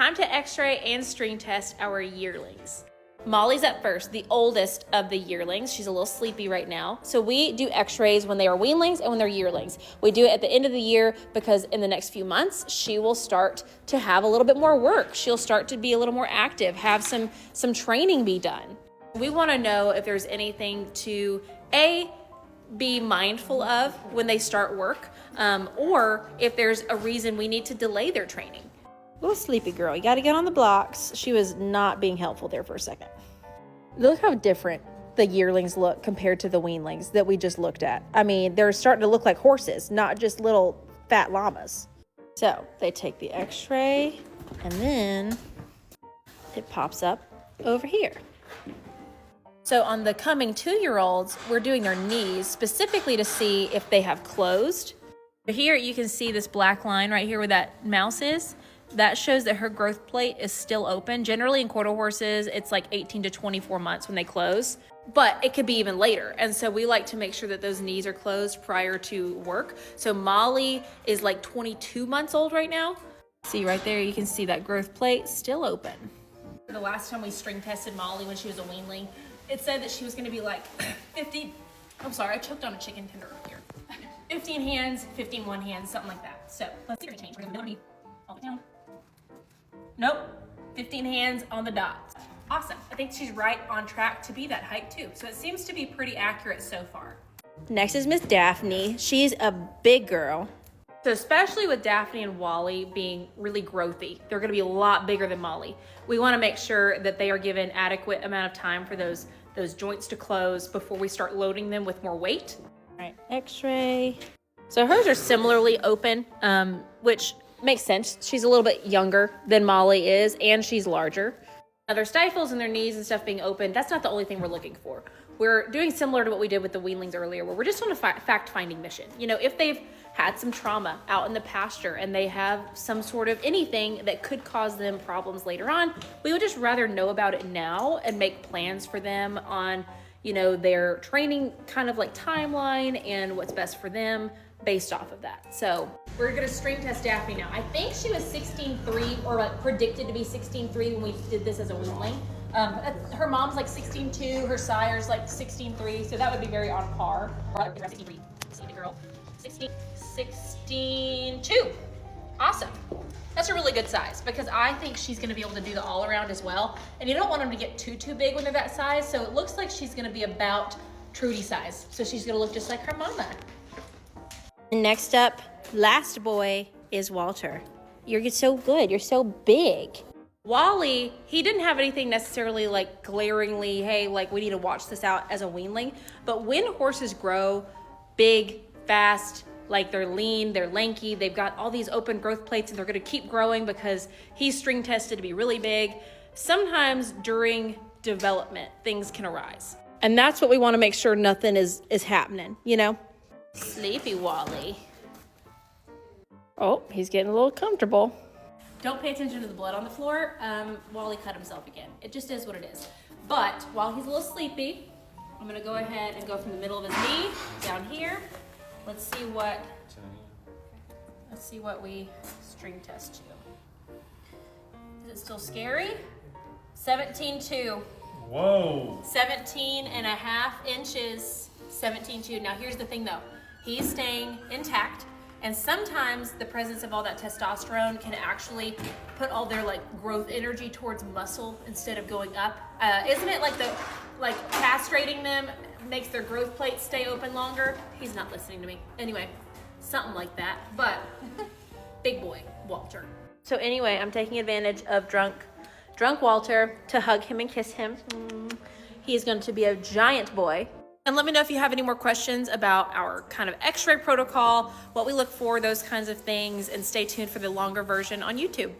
time to x-ray and string test our yearlings. Molly's up first, the oldest of the yearlings. She's a little sleepy right now. So we do x-rays when they are weanlings and when they're yearlings. We do it at the end of the year because in the next few months, she will start to have a little bit more work. She'll start to be a little more active, have some training be done. We want to know if there's anything to be mindful of when they start work, or if there's a reason we need to delay their training. Little sleepy girl, you got to get on the blocks. She was not being helpful there for a second. Look how different the yearlings look compared to the weanlings that we just looked at. I mean, they're starting to look like horses, not just little fat llamas. So they take the x-ray and then it pops up over here. So on the coming 2-year-olds, we're doing their knees specifically to see if they have closed. Here you can see this black line right here where that mouse is. That shows that her growth plate is still open. Generally in quarter horses, it's like 18 to 24 months when they close, but it could be even later. And so we like to make sure that those knees are closed prior to work. So Molly is like 22 months old right now. See right there, you can see that growth plate still open. The last time we string tested Molly when she was a weanling, it said that she was gonna be like 50, I'm sorry, I choked on a chicken tender earlier. 15 hands, 15 one hands, something like that. So let's see her change. We're gonna be all the way down. Nope, 15 hands on the dot. Awesome, I think she's right on track to be that height too. So it seems to be pretty accurate so far. Next is Miss Daphne. She's a big girl. So especially with Daphne and Wally being really growthy, they're gonna be a lot bigger than Molly. We wanna make sure that they are given adequate amount of time for those joints to close before we start loading them with more weight. All right, x-ray. So hers are similarly open, which makes sense. She's a little bit younger than Molly is, and she's larger. Now their stifles and their knees and stuff being open, that's not the only thing we're looking for. We're doing similar to what we did with the weanlings earlier, where we're just on a fact-finding mission. You know, if they've had some trauma out in the pasture and they have some sort of anything that could cause them problems later on, we would just rather know about it now and make plans for them on, you know, their training kind of like timeline and what's best for them based off of that. So we're gonna string test Daphne now. I think she was 16.3 or like predicted to be 16.3 when we did this as a weanling. Her mom's like 16.2, her sire's like 16.3, so that would be very on par. 16.3, see the girl, 16.2, awesome. That's a really good size because I think she's gonna be able to do the all around as well. And you don't want them to get too big when they're that size, so it looks like she's gonna be about Trudy size. So she's gonna look just like her mama. Next up, last boy is Walter. You're so good, you're so big. Wally, he didn't have anything necessarily like glaringly, hey, like we need to watch this out as a weanling. But when horses grow big, fast, like they're lean, they're lanky, they've got all these open growth plates and they're gonna keep growing because he's string tested to be really big. Sometimes during development, things can arise. And that's what we wanna make sure nothing is happening, you know? Sleepy Wally. Oh, he's getting a little comfortable. Don't pay attention to the blood on the floor. Wally cut himself again. It just is what it is. But while he's a little sleepy, I'm gonna go ahead and go from the middle of his knee down here. Let's see what we string test you. Is it still scary? 17.2. Whoa. 17.5 inches. 17.2. Now here's the thing though. He's staying intact. And sometimes the presence of all that testosterone can actually put all their like growth energy towards muscle instead of going up. Isn't it like castrating them makes their growth plate stay open longer? He's not listening to me. Anyway, something like that. But big boy, Walter. So anyway, I'm taking advantage of drunk Walter to hug him and kiss him. He's going to be a giant boy. And let me know if you have any more questions about our kind of x-ray protocol, what we look for, those kinds of things, and stay tuned for the longer version on YouTube.